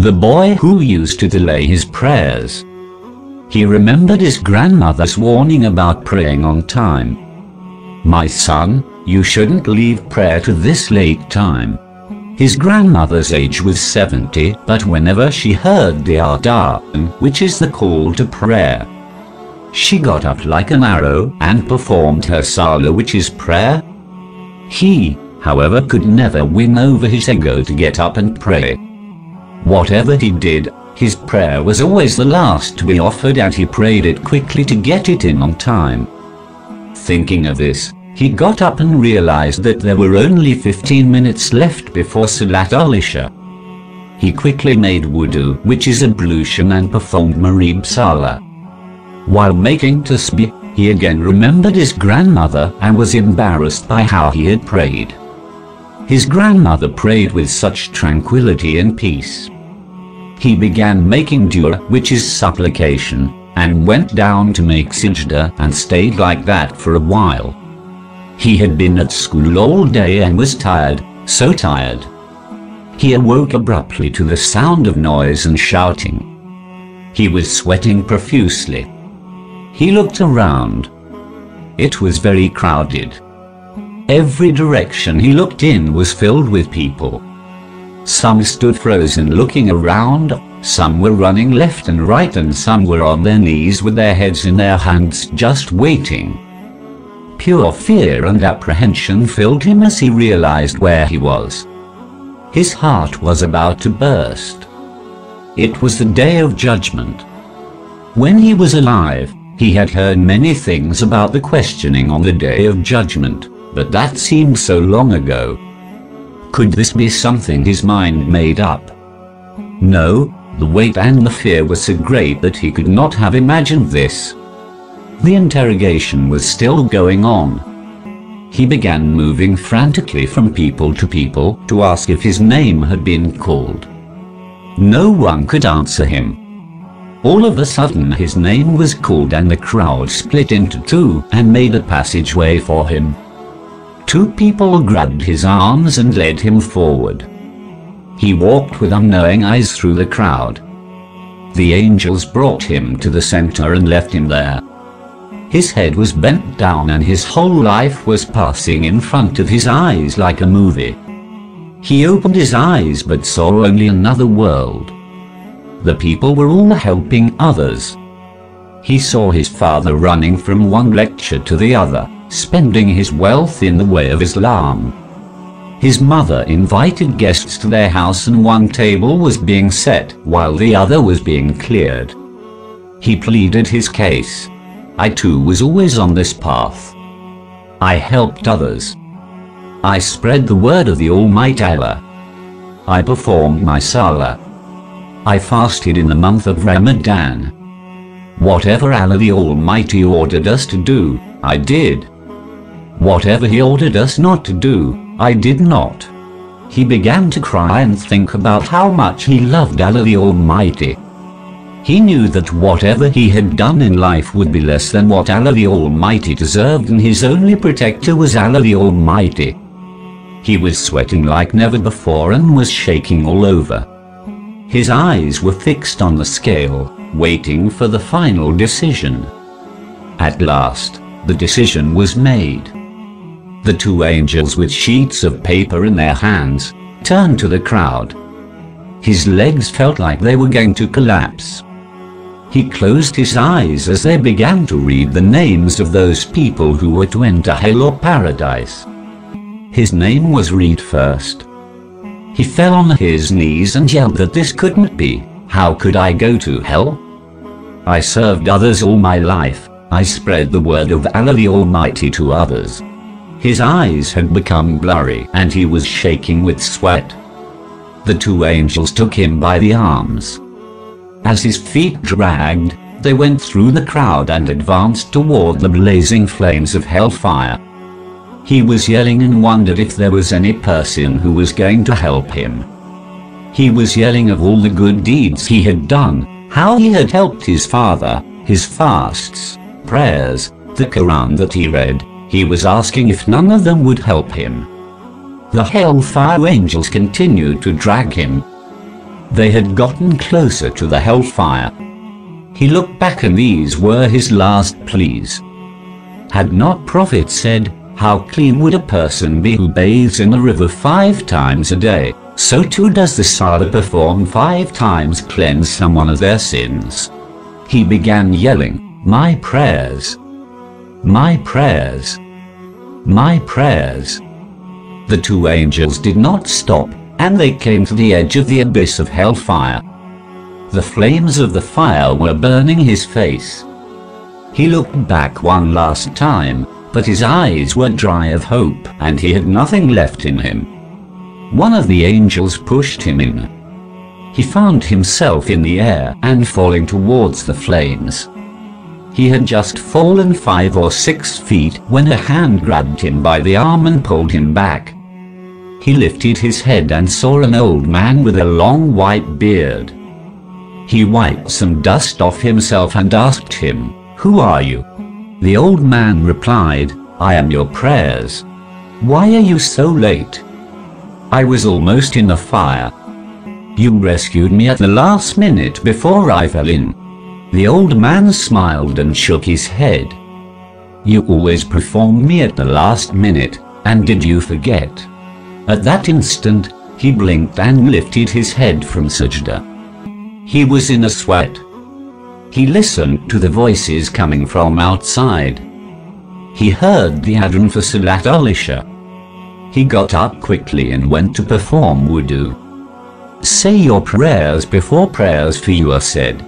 the boy who used to delay his prayers. He remembered his grandmother's warning about praying on time. "My son, you shouldn't leave prayer to this late time." His grandmother's age was 70, but whenever she heard the adhan, which is the call to prayer, she got up like an arrow and performed her salah, which is prayer. He, however, could never win over his ego to get up and pray. Whatever he did, his prayer was always the last to be offered, and he prayed it quickly to get it in on time. Thinking of this, he got up and realized that there were only 15 minutes left before Salat al-Isha. He quickly made wudu, which is ablution, and performed Maghrib Salah. While making tasbih, he again remembered his grandmother and was embarrassed by how he had prayed. His grandmother prayed with such tranquility and peace. He began making dua, which is supplication, and went down to make sajda and stayed like that for a while. He had been at school all day and was tired, so tired. He awoke abruptly to the sound of noise and shouting. He was sweating profusely. He looked around. It was very crowded. Every direction he looked in was filled with people. Some stood frozen looking around, some were running left and right, and some were on their knees with their heads in their hands just waiting. Pure fear and apprehension filled him as he realized where he was. His heart was about to burst. It was the day of judgment. When he was alive, he had heard many things about the questioning on the day of judgment, but that seemed so long ago. Could this be something his mind made up? No, the weight and the fear were so great that he could not have imagined this. The interrogation was still going on. He began moving frantically from people to ask if his name had been called. No one could answer him. All of a sudden his name was called, and the crowd split into two and made a passageway for him. Two people grabbed his arms and led him forward. He walked with unknowing eyes through the crowd. The angels brought him to the center and left him there. His head was bent down and his whole life was passing in front of his eyes like a movie. He opened his eyes but saw only another world. The people were all helping others. He saw his father running from one lecture to the other, spending his wealth in the way of Islam. His mother invited guests to their house, and one table was being set while the other was being cleared. He pleaded his case. I too was always on this path. I helped others. I spread the word of the Almighty Allah. I performed my salah. I fasted in the month of Ramadan. Whatever Allah the Almighty ordered us to do, I did. Whatever He ordered us not to do, I did not. He began to cry and think about how much he loved Allah the Almighty. He knew that whatever he had done in life would be less than what Allah the Almighty deserved, and his only protector was Allah the Almighty. He was sweating like never before and was shaking all over. His eyes were fixed on the scale, waiting for the final decision. At last, the decision was made. The two angels with sheets of paper in their hands turned to the crowd. His legs felt like they were going to collapse. He closed his eyes as they began to read the names of those people who were to enter hell or paradise. His name was read first. He fell on his knees and yelled that this couldn't be. How could I go to hell? I served others all my life. I spread the word of Allah the Almighty to others. His eyes had become blurry and he was shaking with sweat. The two angels took him by the arms. As his feet dragged, they went through the crowd and advanced toward the blazing flames of hellfire. He was yelling and wondered if there was any person who was going to help him. He was yelling of all the good deeds he had done, how he had helped his father, his fasts, prayers, the Quran that he read. He was asking if none of them would help him. The hellfire angels continued to drag him. They had gotten closer to the hellfire. He looked back and these were his last pleas. Had not Prophet said, "How clean would a person be who bathes in the river 5 times a day, so too does the salah performed 5 times cleanse someone of their sins." He began yelling, "My prayers! My prayers! My prayers!" The 2 angels did not stop, and they came to the edge of the abyss of hellfire. The flames of the fire were burning his face. He looked back one last time, but his eyes were dry of hope, and he had nothing left in him. One of the angels pushed him in. He found himself in the air and falling towards the flames. He had just fallen 5 or 6 feet when a hand grabbed him by the arm and pulled him back. He lifted his head and saw an old man with a long white beard. He wiped some dust off himself and asked him, "Who are you?" The old man replied, "I am your prayers. Why are you so late?" "I was almost in the fire. You rescued me at the last minute before I fell in." The old man smiled and shook his head. "You always perform me at the last minute, and did you forget?" At that instant, he blinked and lifted his head from sajda. He was in a sweat. He listened to the voices coming from outside. He heard the adhan for Salat al-Isha. He got up quickly and went to perform wudu. "Say your prayers before prayers for you are said,"